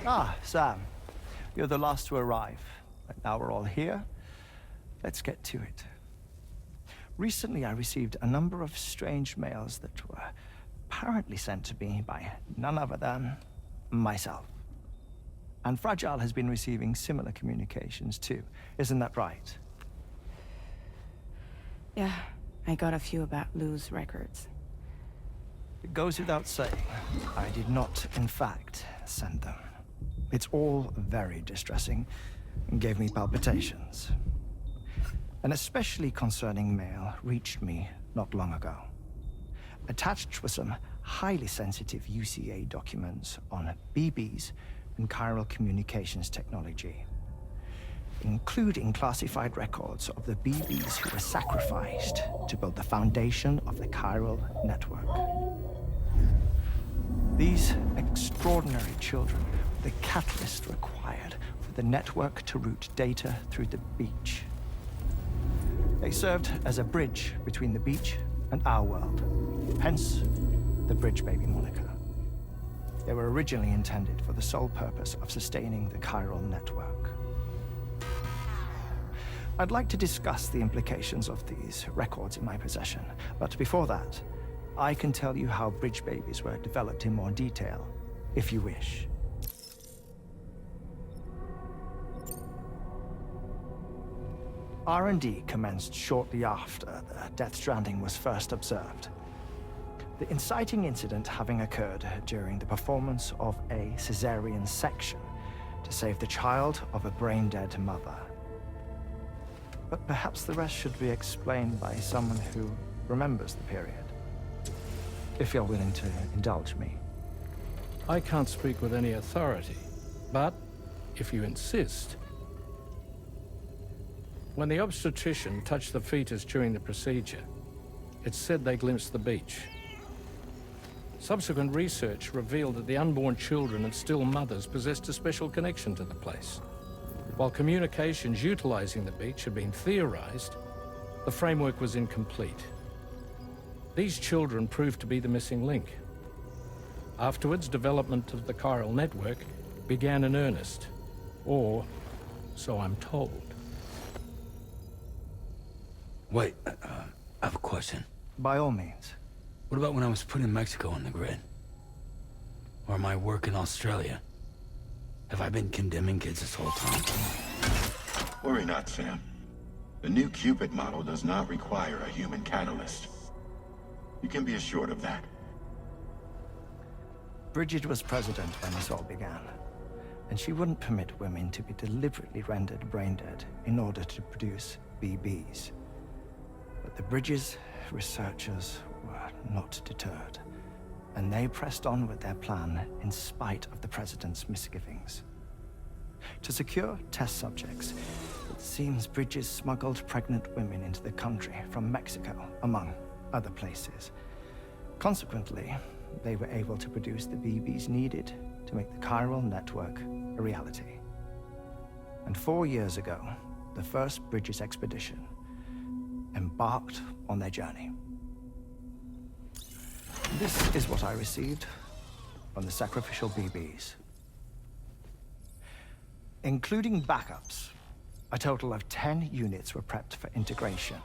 Ah, Sam. You're the last to arrive. But now we're all here. Let's get to it. Recently, I received a number of strange mails that were apparently sent to me by none other than myself. And Fragile has been receiving similar communications too. Isn't that right? Yeah, I got a few about Lou's records. It goes without saying, I did not, in fact, send them. It's all very distressing and gave me palpitations. An especially concerning mail reached me not long ago. Attached were some highly sensitive UCA documents on BBs and chiral communications technology, including classified records of the BBs who were sacrificed to build the foundation of the chiral network. These extraordinary children were the catalyst required for the network to route data through the beach. They served as a bridge between the beach and our world, hence the Bridge Baby moniker. They were originally intended for the sole purpose of sustaining the chiral network. I'd like to discuss the implications of these records in my possession, but before that, I can tell you how Bridge Babies were developed in more detail, if you wish. R&D commenced shortly after the Death Stranding was first observed. The inciting incident having occurred during the performance of a cesarean section to save the child of a brain-dead mother. But perhaps the rest should be explained by someone who remembers the period. If you're willing to indulge me. I can't speak with any authority, but if you insist. When the obstetrician touched the fetus during the procedure, it's said they glimpsed the beach. Subsequent research revealed that the unborn children and still mothers possessed a special connection to the place. While communications utilizing the beach had been theorized, the framework was incomplete. These children proved to be the missing link. Afterwards, development of the chiral network began in earnest, or so I'm told. Wait, I have a question. By all means. What about when I was putting Mexico on the grid? Or my work in Australia? Have I been condemning kids this whole time? Worry not, Sam. The new Cupid model does not require a human catalyst. You can be assured of that. Bridget was president when this all began, and she wouldn't permit women to be deliberately rendered brain-dead in order to produce BBs. But the Bridges researchers were not deterred, and they pressed on with their plan in spite of the president's misgivings. To secure test subjects, it seems Bridges smuggled pregnant women into the country from Mexico, among other places. Consequently, they were able to produce the BBs needed to make the chiral network a reality. And 4 years ago, the first Bridges expedition embarked on their journey. This is what I received from the sacrificial BBs. Including backups, a total of 10 units were prepped for integration,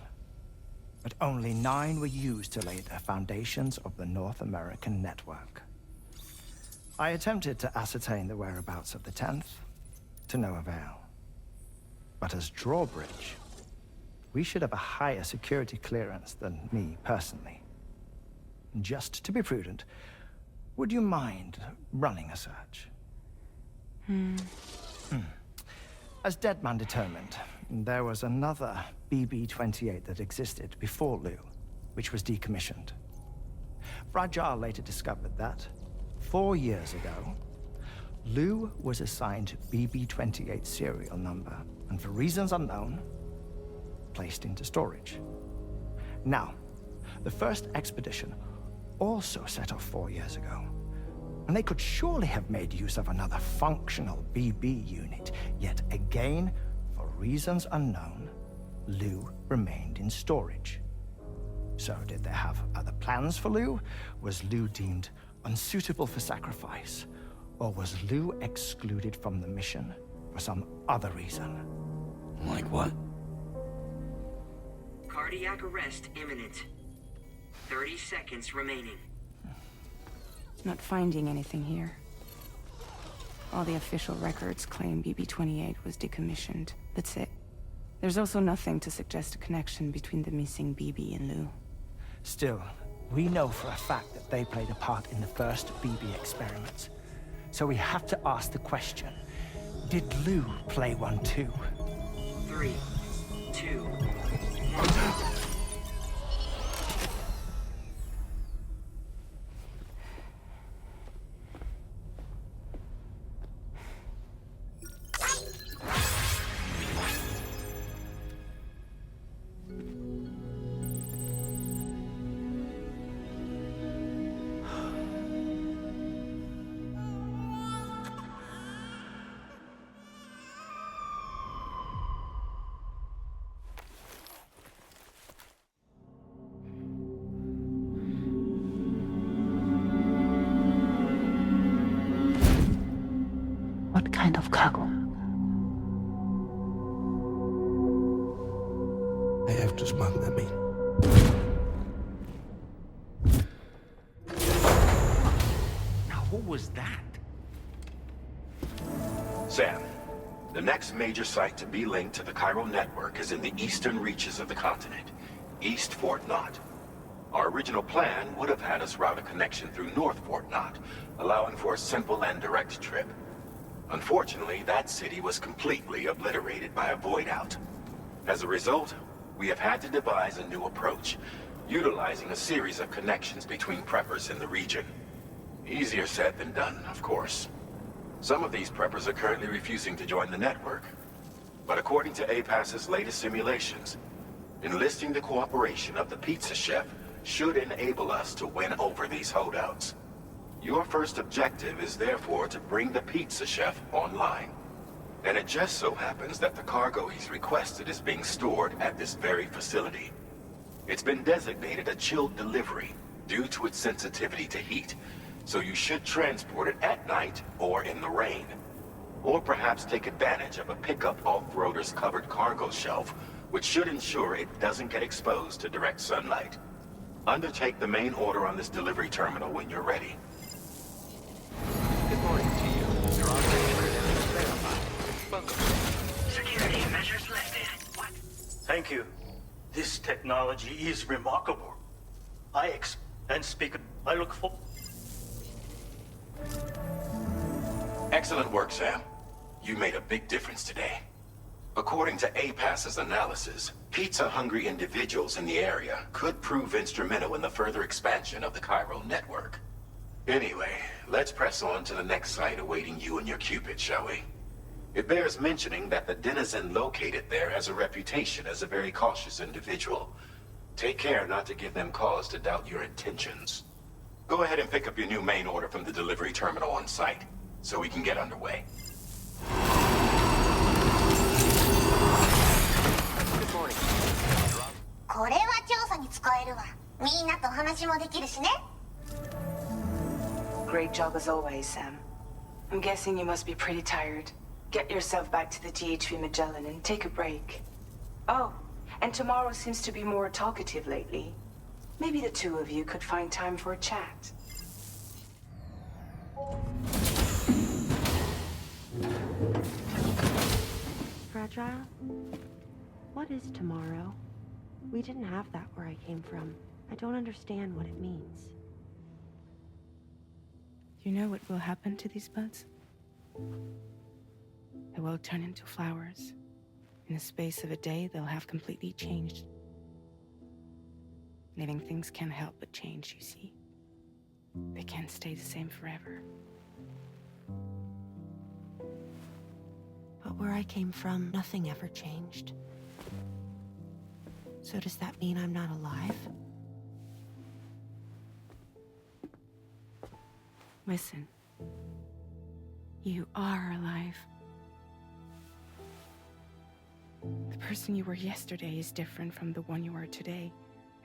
but only 9 were used to lay the foundations of the North American network. I attempted to ascertain the whereabouts of the 10th, to no avail. But as drawbridge, we should have a higher security clearance than me personally. Just to be prudent, would you mind running a search? As Deadman determined, there was another BB-28 that existed before Lou, which was decommissioned. Fragile later discovered that, 4 years ago, Lou was assigned BB-28 serial number, and for reasons unknown, placed into storage. Now, the first expedition also set off 4 years ago, and they could surely have made use of another functional BB unit, yet again, for reasons unknown, Lou remained in storage. So did they have other plans for Lou? Was Lou deemed unsuitable for sacrifice? Or was Lou excluded from the mission for some other reason? Like what? Cardiac arrest imminent. 30 seconds remaining. Not finding anything here. All the official records claim BB-28 was decommissioned. That's it. There's also nothing to suggest a connection between the missing BB and Lou. Still, we know for a fact that they played a part in the first BB experiments. So we have to ask the question, did Lou play one too? 3, 2, 1. What kind of cargo? I have to smuggle them in. Now, what was that? Sam, the next major site to be linked to the Cairo network is in the eastern reaches of the continent, East Fort Knott. Our original plan would have had us route a connection through North Fort Knott, allowing for a simple and direct trip. Unfortunately, that city was completely obliterated by a void out. As a result, we have had to devise a new approach, utilizing a series of connections between preppers in the region. Easier said than done, of course. Some of these preppers are currently refusing to join the network. But according to APAS's latest simulations, enlisting the cooperation of the pizza chef should enable us to win over these holdouts. Your first objective is therefore to bring the pizza chef online. And it just so happens that the cargo he's requested is being stored at this very facility. It's been designated a chilled delivery due to its sensitivity to heat, so you should transport it at night or in the rain. Or perhaps take advantage of a pickup off-roader's covered cargo shelf, which should ensure it doesn't get exposed to direct sunlight. Undertake the main order on this delivery terminal when you're ready. Good morning to you. You're on the verified. Welcome. Security measures lifted. What? Thank you. This technology is remarkable. I look for... Excellent work, Sam. You made a big difference today. According to APAS's analysis, pizza-hungry individuals in the area could prove instrumental in the further expansion of the Cairo network. Anyway, let's press on to the next site awaiting you and your Cupid, shall we? It bears mentioning that the denizen located there has a reputation as a very cautious individual. Take care not to give them cause to doubt your intentions. Go ahead and pick up your new main order from the delivery terminal on site, so we can get underway. Good morning. これは調査に使えるわ。みんなと話もできるしね。Great job as always, Sam. I'm guessing you must be pretty tired. Get yourself back to the GHV Magellan and take a break. Oh, and tomorrow seems to be more talkative lately. Maybe the two of you could find time for a chat. Fragile? What is tomorrow? We didn't have that where I came from. I don't understand what it means. You know what will happen to these buds? They will turn into flowers. In the space of a day, they'll have completely changed. Living things can't help but change, you see. They can't stay the same forever. But where I came from, nothing ever changed. So does that mean I'm not alive? Listen. You are alive. The person you were yesterday is different from the one you are today,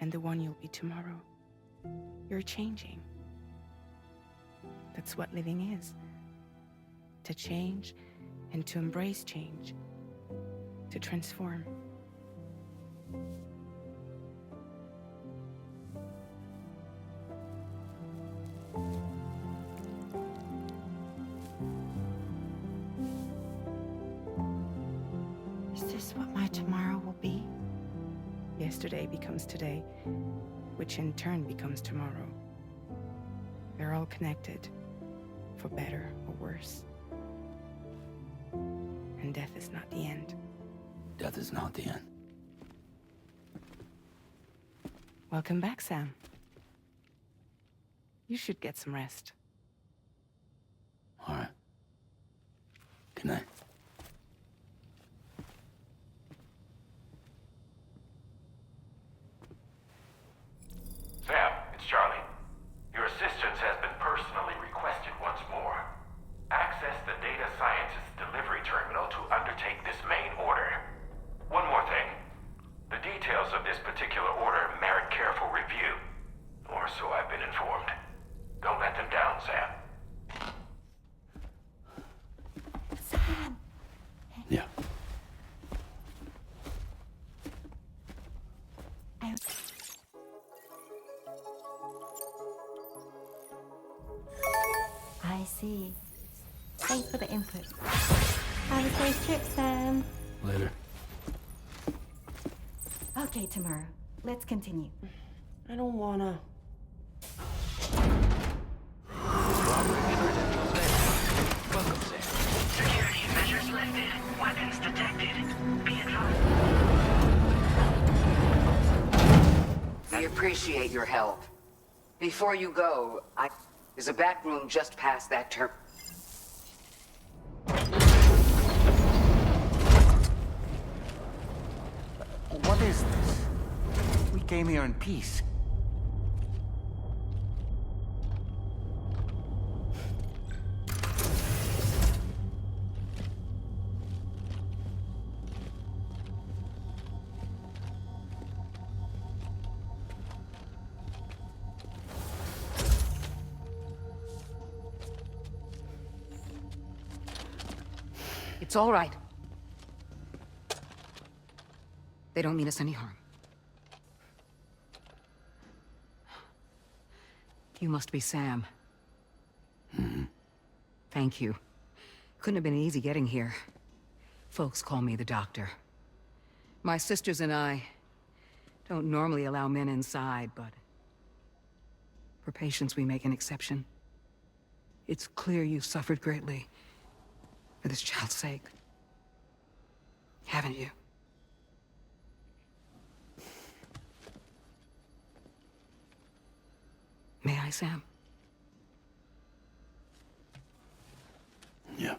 and the one you'll be tomorrow. You're changing. That's what living is. to change and to embrace change, to transform. Is this what my tomorrow will be? Yesterday becomes today, which in turn becomes tomorrow. They're all connected, for better or worse. And death is not the end. Death is not the end. Welcome back, Sam. You should get some rest. All right. Good night. Sam, it's Charlie. Your assistance has been personally requested once more. Access the Data Sciences Delivery Terminal to undertake this main order. One more thing. The details of this particular order merit careful review. Or so I've been informed. Don't let them down, Sam. Sam. Yeah. I see. Thanks for the input. Have a safe trip, Sam. Later. Okay, tomorrow. Let's continue. I don't wanna. Welcome, Sam. Security measures lifted. Weapons detected. Be advised. We appreciate your help. Before you go, there's a back room just past that term. What is this? We came here in peace. It's all right. They don't mean us any harm. You must be Sam. Thank you. Couldn't have been easy getting here. Folks call me the doctor. My sisters and I don't normally allow men inside, but for patients we make an exception. It's clear you've suffered greatly for this child's sake. Haven't you? May I, Sam? Yeah.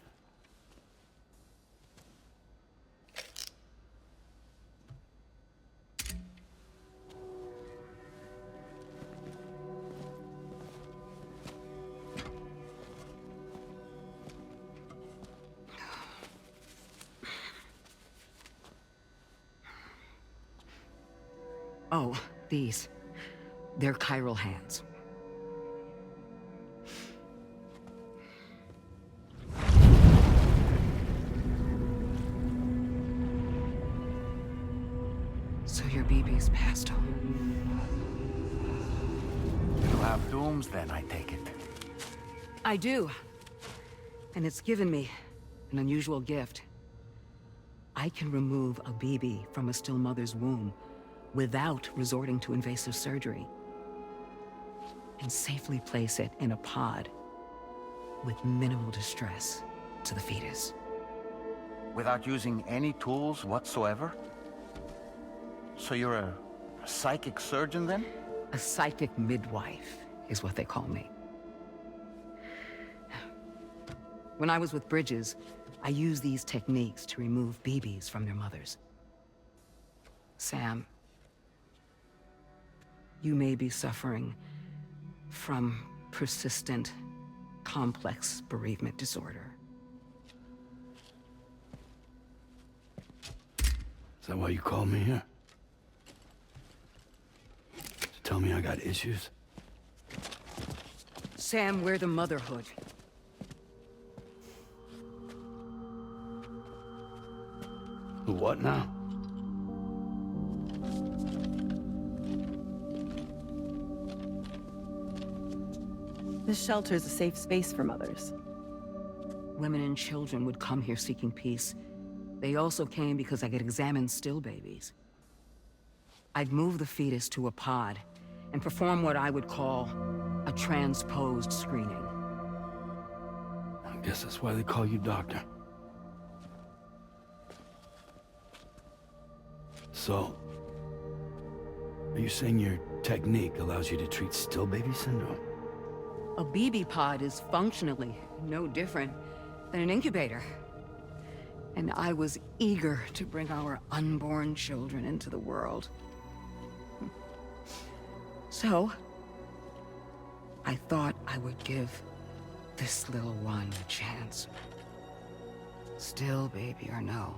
Oh, these. They're chiral hands. So your BB's passed on. You have dooms then, I take it. I do. And it's given me an unusual gift. I can remove a BB from a still mother's womb without resorting to invasive surgery, and safely place it in a pod with minimal distress to the fetus. Without using any tools whatsoever? So you're a psychic surgeon then? A psychic midwife is what they call me. When I was with Bridges, I used these techniques to remove BBs from their mothers. Sam, you may be suffering from persistent, complex bereavement disorder. Is that why you called me here? To tell me I got issues? Sam, we're the motherhood. The what now? This shelter is a safe space for mothers. Women and children would come here seeking peace. They also came because I could examine still babies. I'd move the fetus to a pod and perform what I would call a transposed screening. I guess that's why they call you doctor. So, are you saying your technique allows you to treat still baby syndrome? A BB pod is functionally no different than an incubator. And I was eager to bring our unborn children into the world. So, I thought I would give this little one a chance. Still baby or no,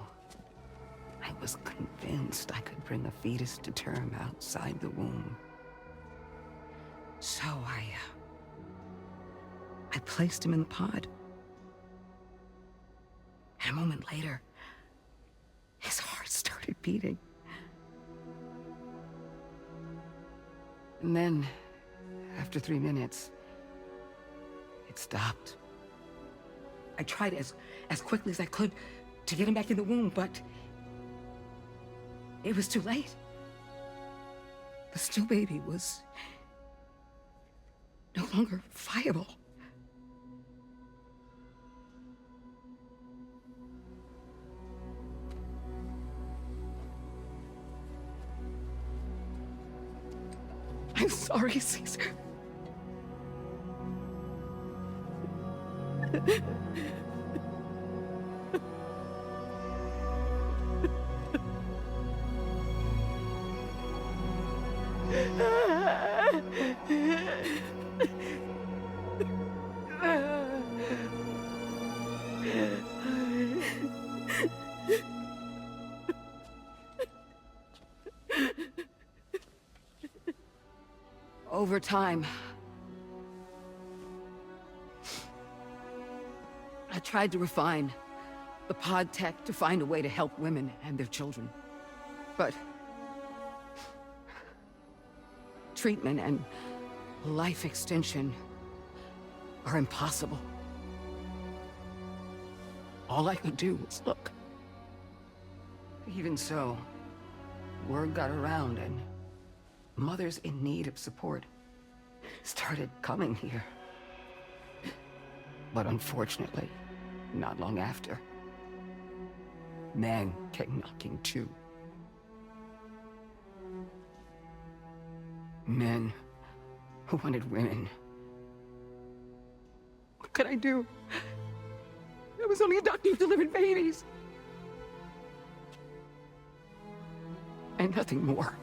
I was convinced I could bring a fetus to term outside the womb. So I placed him in the pod. And a moment later, his heart started beating. And then, after 3 minutes, it stopped. I tried as quickly as I could to get him back in the womb, but it was too late. The still baby was no longer viable. I'm sorry, Caesar. Over time, I tried to refine the pod tech to find a way to help women and their children. But treatment and life extension are impossible. All I could do was look. Even so, word got around and mothers in need of support started coming here. But unfortunately, not long after, men came knocking too. Men who wanted women. What could I do? I was only a doctor who delivered babies. And nothing more.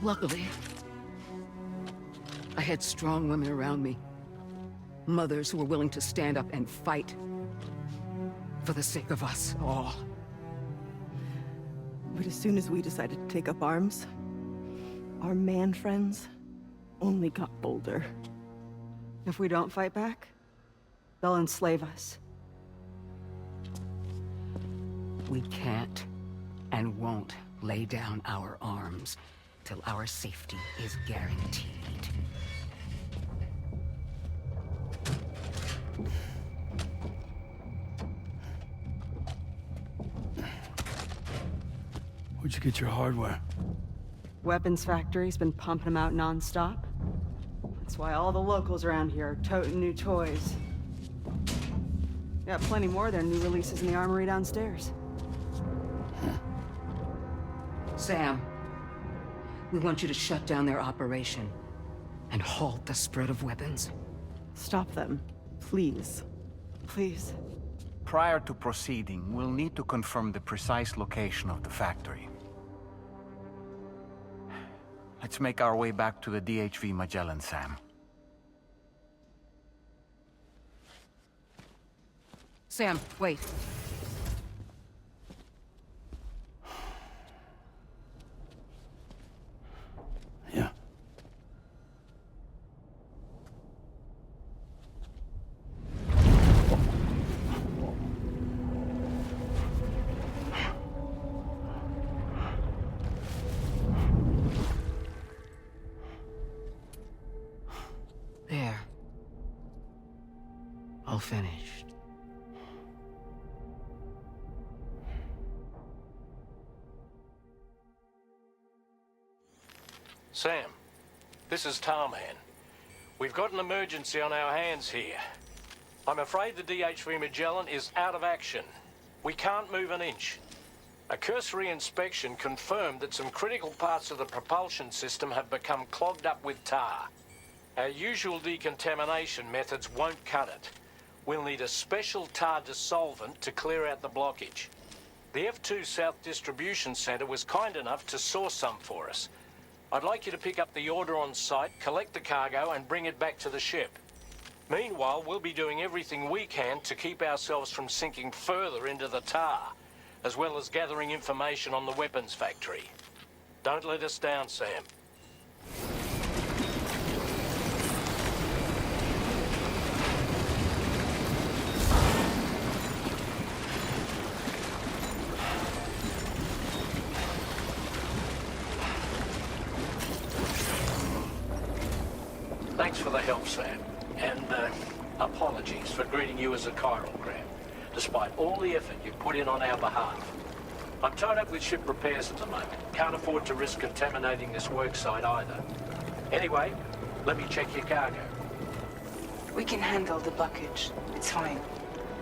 Luckily, I had strong women around me. Mothers who were willing to stand up and fight for the sake of us all. But as soon as we decided to take up arms, our man friends only got bolder. If we don't fight back, they'll enslave us. We can't and won't lay down our arms till our safety is guaranteed. Where'd you get your hardware? Weapons factory's been pumping them out non-stop. That's why all the locals around here are toting new toys. Got plenty more than new releases in the armory downstairs. Sam, we want you to shut down their operation and halt the spread of weapons. Stop them, please. Please. Prior to proceeding, we'll need to confirm the precise location of the factory. Let's make our way back to the DHV Magellan, Sam. Sam, wait. Yeah. all finished. Sam, this is Tarman. We've got an emergency on our hands here. I'm afraid the DHV Magellan is out of action. We can't move an inch. A cursory inspection confirmed that some critical parts of the propulsion system have become clogged up with tar. Our usual decontamination methods won't cut it. We'll need a special tar dissolvent to clear out the blockage. The F2 South Distribution Centre was kind enough to source some for us. I'd like you to pick up the order on site, collect the cargo, and bring it back to the ship. Meanwhile, we'll be doing everything we can to keep ourselves from sinking further into the tar, as well as gathering information on the weapons factory. Don't let us down, Sam. Thanks for the help, Sam. And apologies for greeting you as a chirogram, despite all the effort you put in on our behalf. I'm tied up with ship repairs at the moment. Can't afford to risk contaminating this work site either. Anyway, let me check your cargo. We can handle the blockage. It's fine.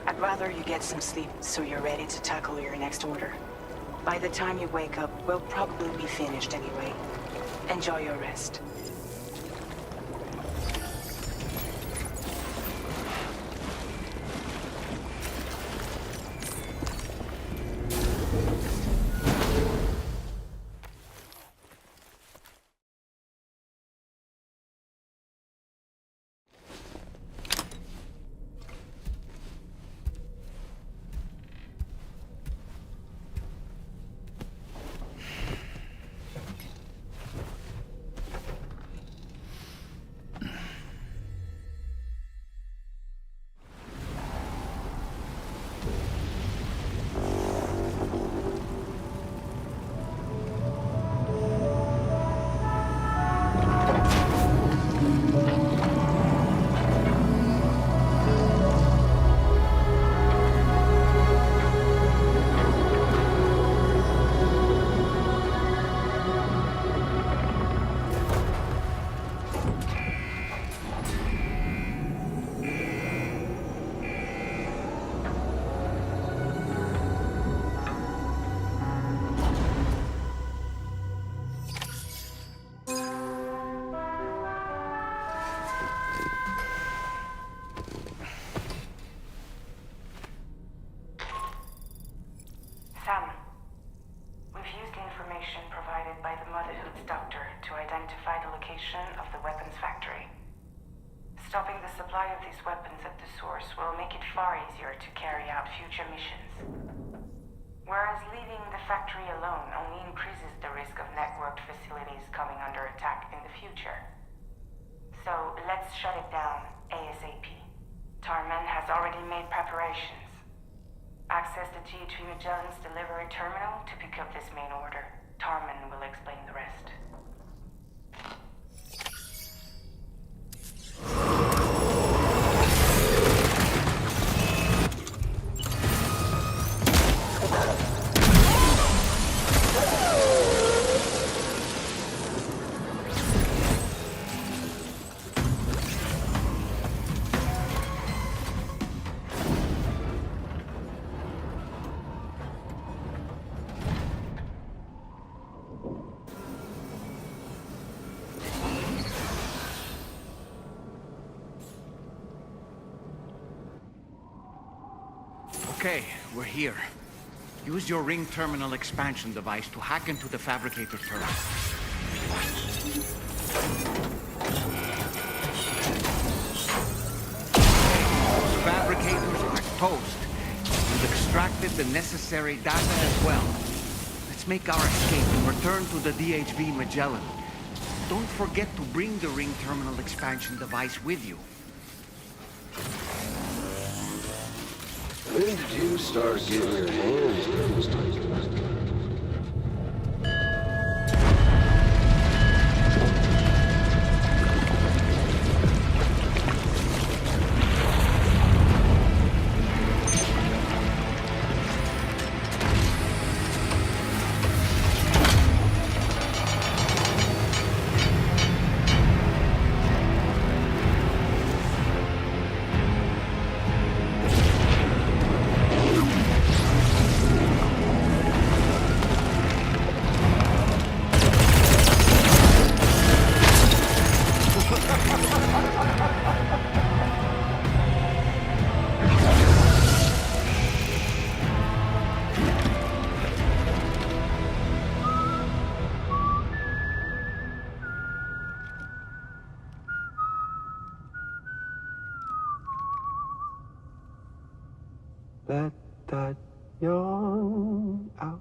I'd rather you get some sleep so you're ready to tackle your next order. By the time you wake up, we'll probably be finished anyway. Enjoy your rest. Stopping the supply of these weapons at the source will make it far easier to carry out future missions. Whereas leaving the factory alone only increases the risk of networked facilities coming under attack in the future. So let's shut it down ASAP. Tarman has already made preparations. Access the DHV Magellan's delivery terminal to pick up this main order. Tarman will explain the rest. Okay, we're here. Use your ring terminal expansion device to hack into the fabricator terminal. Those fabricators are toast. We've extracted the necessary data as well. Let's make our escape and return to the DHV Magellan. Don't forget to bring the ring terminal expansion device with you. When did you start getting your hands dirty? Let that yawn out.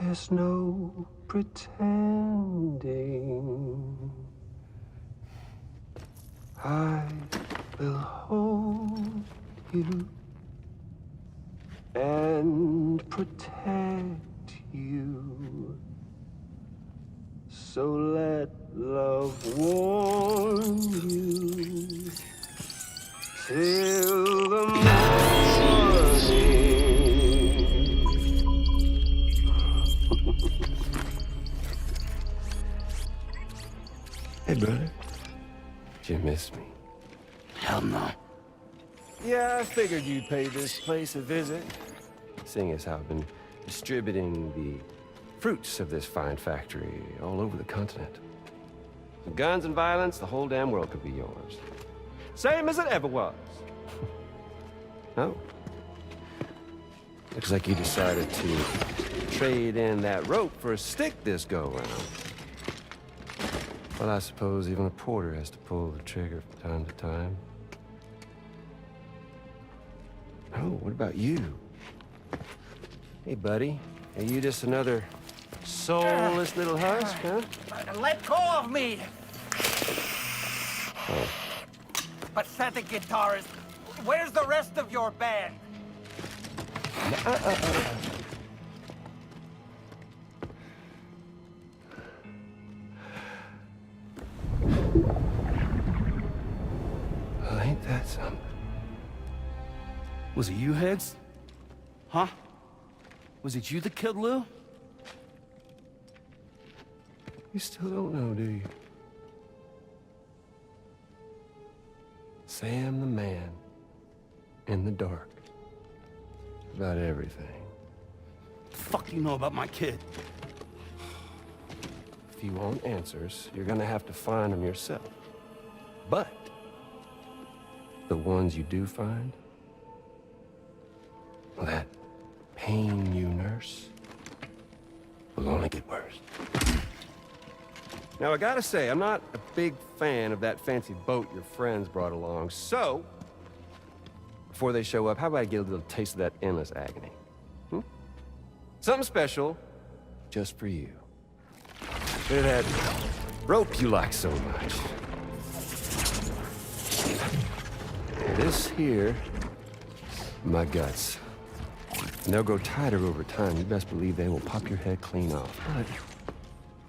There's no pretending. I will hold you and protect you. So let love warm you till the morning. Hey, brother. Did you miss me? Hell no. Yeah, I figured you'd pay this place a visit, seeing as how I've been distributing the fruits of this fine factory all over the continent. With guns and violence, the whole damn world could be yours. Same as it ever was. No. Looks like you decided to trade in that rope for a stick this go-round. Well, I suppose even a porter has to pull the trigger from time to time. Oh, what about you? Hey, buddy. Are you just another soulless little husk, huh? Let go of me! Oh. Pathetic guitarist. Where's the rest of your band? Well, ain't that something? Was it you, Heads? Huh? Was it you that killed Lou? You still don't know, do you? Sam the man. In the dark. About everything. The fuck do you know about my kid? If you want answers, you're gonna have to find them yourself. But the ones you do find, well, that pain you nurse will only get worse. Now, I gotta say, I'm not a big fan of that fancy boat your friends brought along, so before they show up, how about I get a little taste of that endless agony? Something special just for you. Look at that rope you like so much. This here, my guts. And they'll grow tighter over time. You best believe they will pop your head clean off. But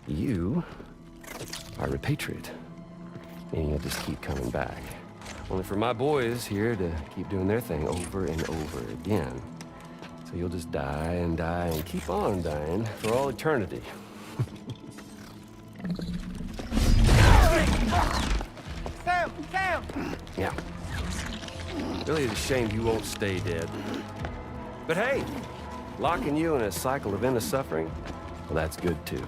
you are a patriot, and you'll just keep coming back. Only for my boys here to keep doing their thing over and over again. So you'll just die and die and keep on dying for all eternity. Sam! Sam! Yeah. Really, it's a shame you won't stay dead. But hey, locking you in a cycle of endless suffering, well, that's good too.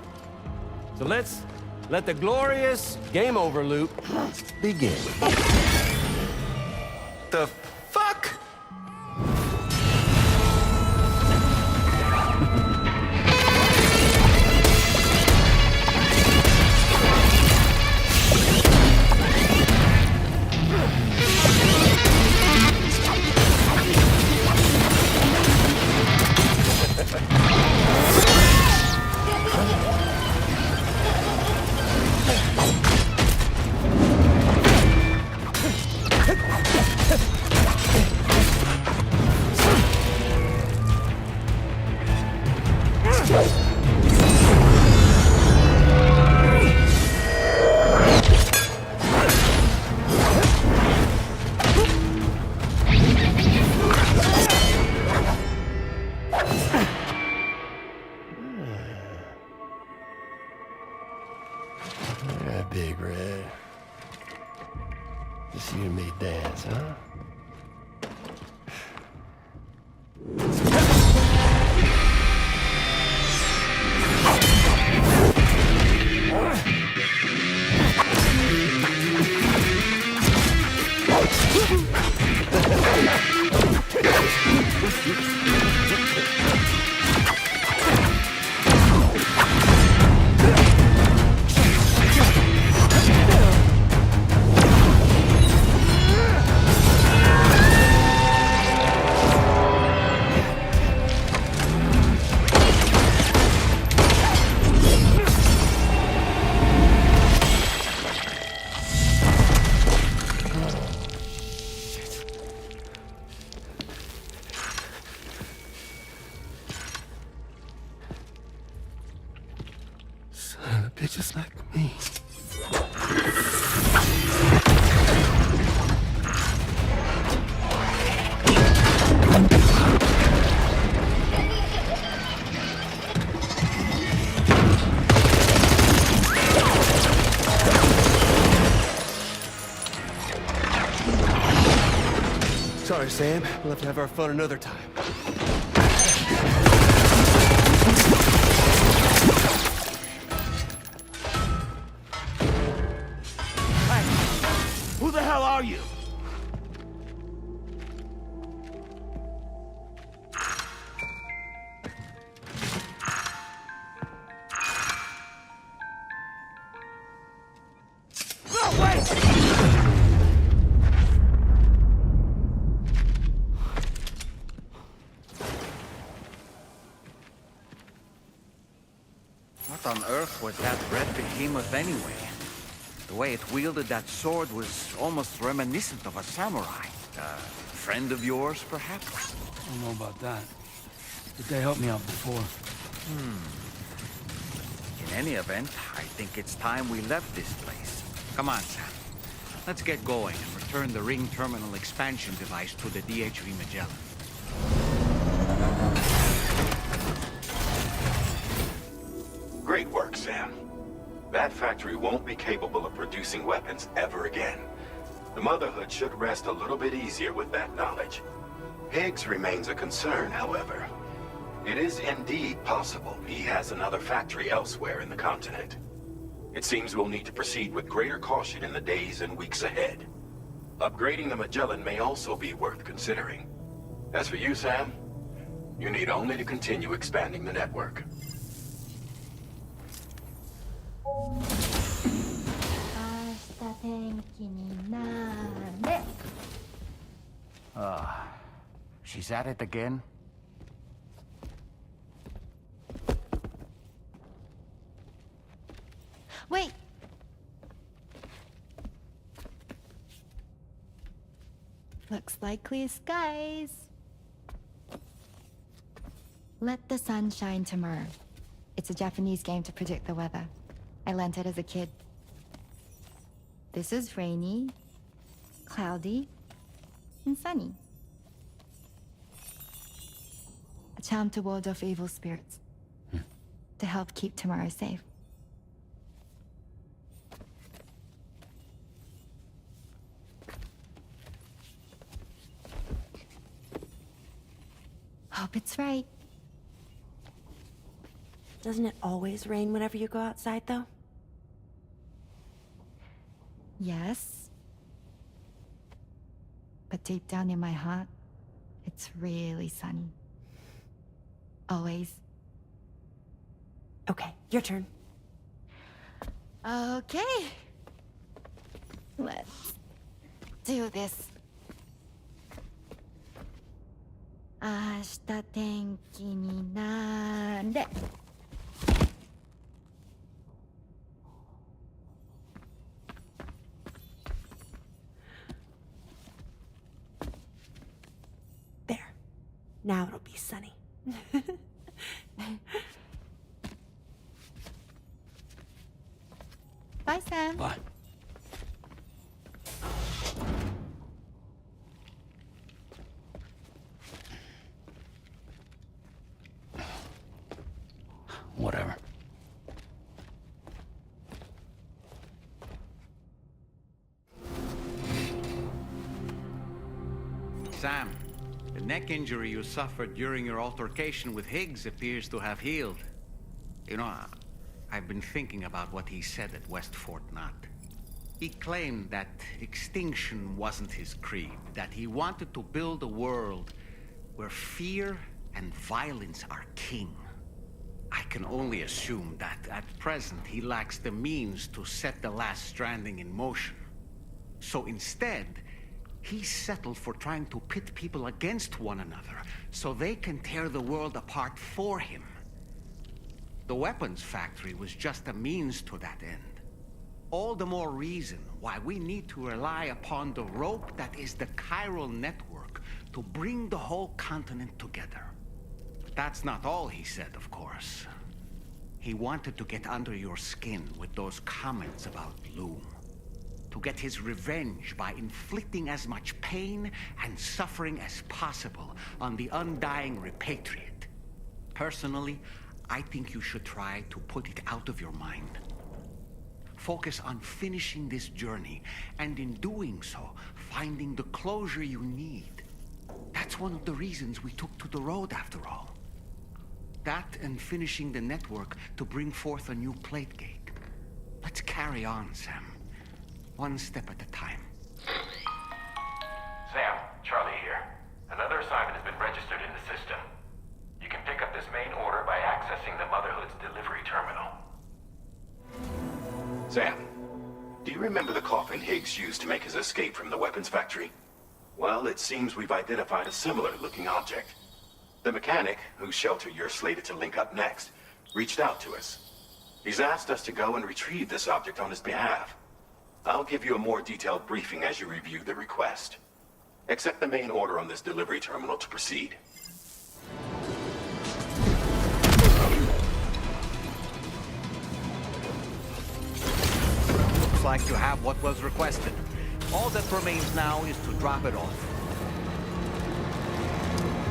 So let's let the glorious game over loop begin. The fuck? Yeah, Big Red. Just you and me dance, huh? Sorry, Sam. We'll have to have our fun another time. Hey! Who the hell are you? What on earth was that red behemoth anyway? The way it wielded that sword was almost reminiscent of a samurai. A friend of yours, perhaps? I don't know about that. But they helped me out before. In any event, I think it's time we left this place. Come on, Sam. Let's get going and return the ring terminal expansion device to the DHV Magellan. Great work, Sam. That factory won't be capable of producing weapons ever again. The Motherhood should rest a little bit easier with that knowledge. Higgs remains a concern, however. It is indeed possible he has another factory elsewhere in the continent. It seems we'll need to proceed with greater caution in the days and weeks ahead. Upgrading the Magellan may also be worth considering. As for you, Sam, you need only to continue expanding the network. She's at it again? Wait! Looks like clear skies. Let the sun shine tomorrow. It's a Japanese game to predict the weather. I learned it as a kid. This is rainy, cloudy, and sunny. A charm to ward off evil spirits. To help keep tomorrow safe. Hope it's right. Doesn't it always rain whenever you go outside, though? Yes. But deep down in my heart, it's really sunny. Always. Okay, your turn. Okay. Let's do this. 明日天気になれ。There. Now it'll be sunny. Bye, Sam. Bye. Whatever. Sam, the neck injury you suffered during your altercation with Higgs appears to have healed. You know, I've been thinking about what he said at West Fort Knot. He claimed that extinction wasn't his creed, that he wanted to build a world where fear and violence are king. I can only assume that at present he lacks the means to set the last stranding in motion. So instead, he settled for trying to pit people against one another so they can tear the world apart for him. The weapons factory was just a means to that end. All the more reason why we need to rely upon the rope that is the chiral network to bring the whole continent together. That's not all he said, of course. He wanted to get under your skin with those comments about Loom. To get his revenge by inflicting as much pain and suffering as possible on the undying repatriate. Personally, I think you should try to put it out of your mind. Focus on finishing this journey, and in doing so, finding the closure you need That's one of the reasons we took to the road, after all. That and finishing the network to bring forth a new plate gate. Let's carry on, Sam. One step at a time. Sam, Charlie here. Another assignment has been registered in the system. You can pick up this main order by accessing the Motherhood's delivery terminal. Sam, do you remember the coffin Higgs used to make his escape from the weapons factory? Well, it seems we've identified a similar-looking object. The mechanic, whose shelter you're slated to link up next, reached out to us. He's asked us to go and retrieve this object on his behalf. I'll give you a more detailed briefing as you review the request. Accept the main order on this delivery terminal to proceed. Looks like you have what was requested. All that remains now is to drop it off.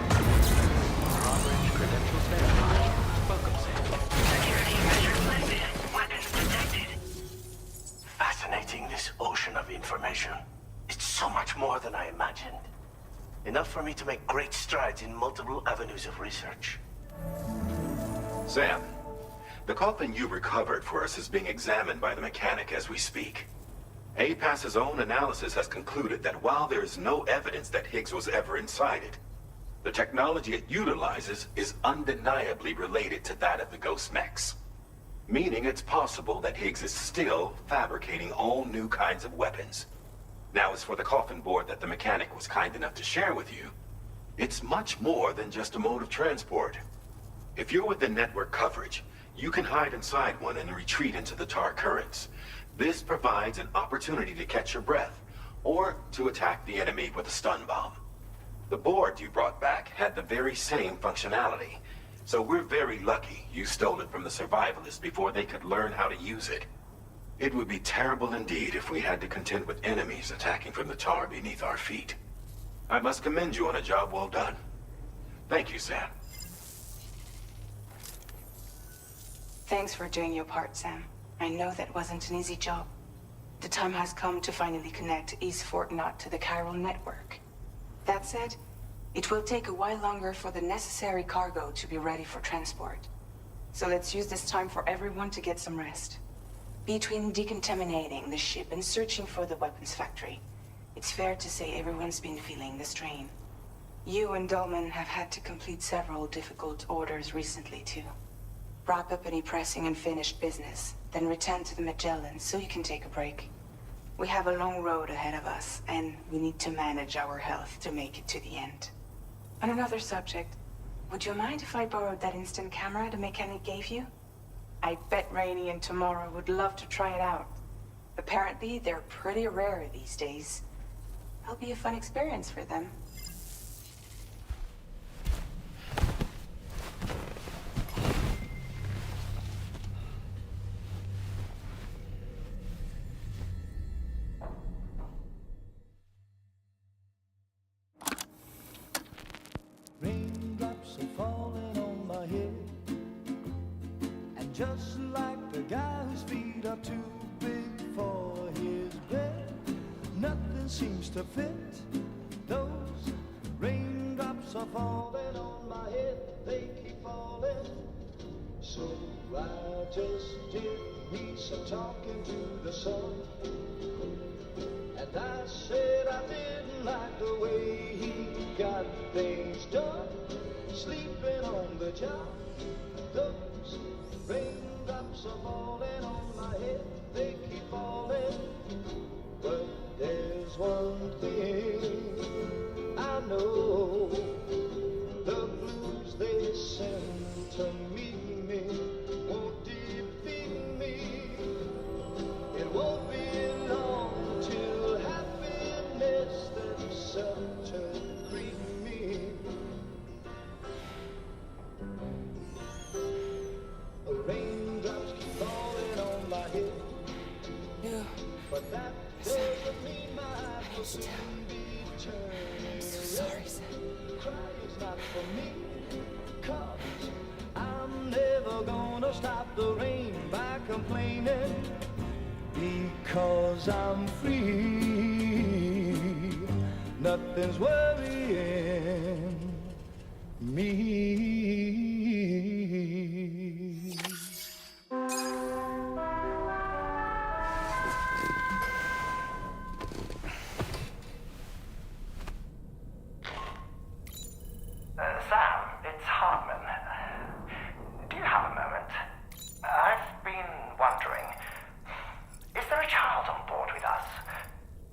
Drawbridge credentials verified. Welcome, Sam. Security measures lifted. Weapons detected. Fascinating, this ocean of information. It's so much more than I imagined. Enough for me to make great strides in multiple avenues of research. Sam, the coffin you recovered for us is being examined by the mechanic as we speak. APAS's own analysis has concluded that while there is no evidence that Higgs was ever inside it, the technology it utilizes is undeniably related to that of the Ghost mechs. Meaning it's possible that Higgs is still fabricating all new kinds of weapons. Now, as for the coffin board that the mechanic was kind enough to share with you, it's much more than just a mode of transport. If you're within network coverage, you can hide inside one and retreat into the tar currents. This provides an opportunity to catch your breath, or to attack the enemy with a stun bomb. The board you brought back had the very same functionality, so we're very lucky you stole it from the survivalists before they could learn how to use it. It would be terrible indeed if we had to contend with enemies attacking from the tar beneath our feet. I must commend you on a job well done. Thank you, Sam. Thanks for doing your part, Sam. I know that wasn't an easy job. The time has come to finally connect East Fort Knot to the chiral network. That said, it will take a while longer for the necessary cargo to be ready for transport. So let's use this time for everyone to get some rest. Between decontaminating the ship and searching for the weapons factory, it's fair to say everyone's been feeling the strain. You and Dolman have had to complete several difficult orders recently, too. Wrap up any pressing and finished business, then return to the Magellan so you can take a break. We have a long road ahead of us, and we need to manage our health to make it to the end. On another subject, would you mind if I borrowed that instant camera the mechanic gave you? I bet Rainey and Tomorrow would love to try it out. Apparently, they're pretty rare these days. It'll be a fun experience for them. Raindrops are falling on my head, and just like the guy whose feet are too big for his bed, nothing seems to fit. Those raindrops are falling on my head, they keep falling. So I just did me some talking to the sun, and I said I didn't like the way he got things done, sleeping on the job. Those raindrops are falling on my head, they keep falling. But there's one thing I know, the blues they send to meet me won't defeat me. It won't be long till happiness themselves to greet me. Raindrops keep falling on my head, but that doesn't mean my heart will soon be turning. I'm so sorry, Sam. Crying's not for me, 'cause I'm never gonna stop the rain by complaining, because I'm free. nothing's worrying me. Sam, it's Hartman. Do you have a moment? I've been wondering, is there a child on board with us?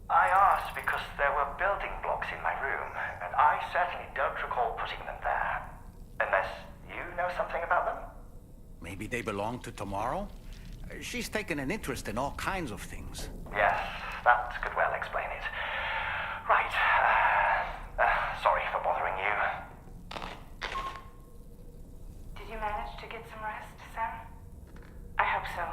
I asked because there were building blocks in my room, and I certainly don't recall putting them there. Unless you know something about them? Maybe they belong to Tomorrow? She's taken an interest in all kinds of things. Yes, that could well explain it. Right. Sorry for bothering you. Did you manage to get some rest, Sam? I hope so.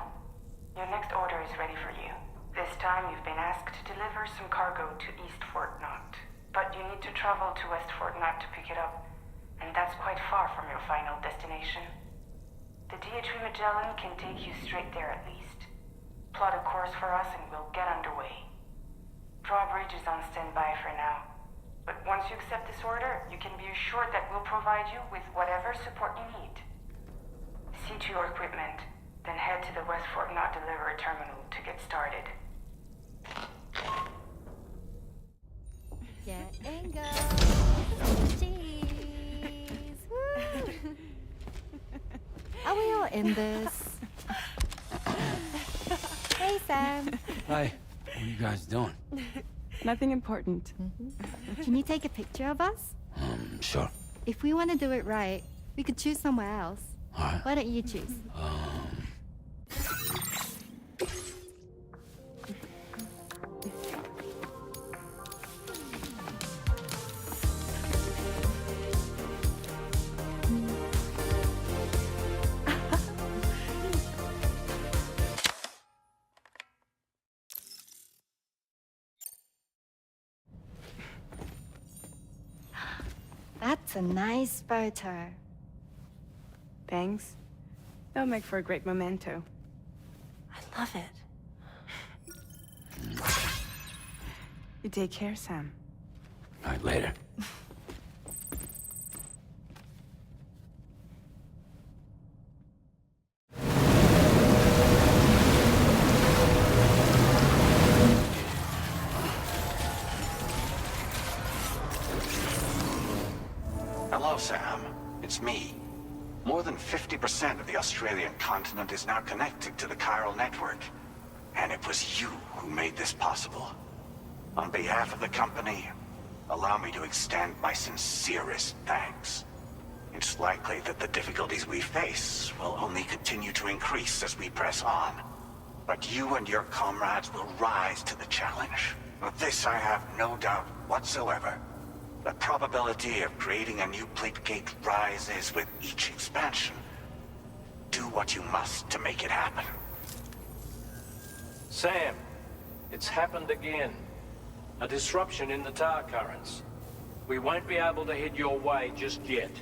Your next order is ready for you. This time you've been asked to deliver some cargo to East Fort Knott. But you need to travel to West Fort Knott to pick it up, and that's quite far from your final destination. The DHV Magellan can take you straight there at least. Plot a course for us and we'll get underway. Drawbridge is on standby for now. But once you accept this order, you can be assured that we'll provide you with whatever support you need. See to your equipment, then head to the West Fort Knott delivery terminal to get started. Get and go. Cheese. Woo. Are we all in this? Hey, Sam. Hi. What are you guys doing? Nothing important. Can you take a picture of us? Sure. If we want to do it right, we could choose somewhere else. All right. Why don't you choose? That's a nice photo. Thanks. That'll make for a great memento. I love it. You take care, Sam. All right, later. Hello, Sam. It's me. More than 50% of the Australian continent is now connected to the chiral network. And it was you who made this possible. On behalf of the company, allow me to extend my sincerest thanks. It's likely that the difficulties we face will only continue to increase as we press on. But you and your comrades will rise to the challenge. Of this I have no doubt whatsoever. The probability of creating a new plate gate rises with each expansion. Do what you must to make it happen. Sam, it's happened again. A disruption in the tar currents. We won't be able to head your way just yet.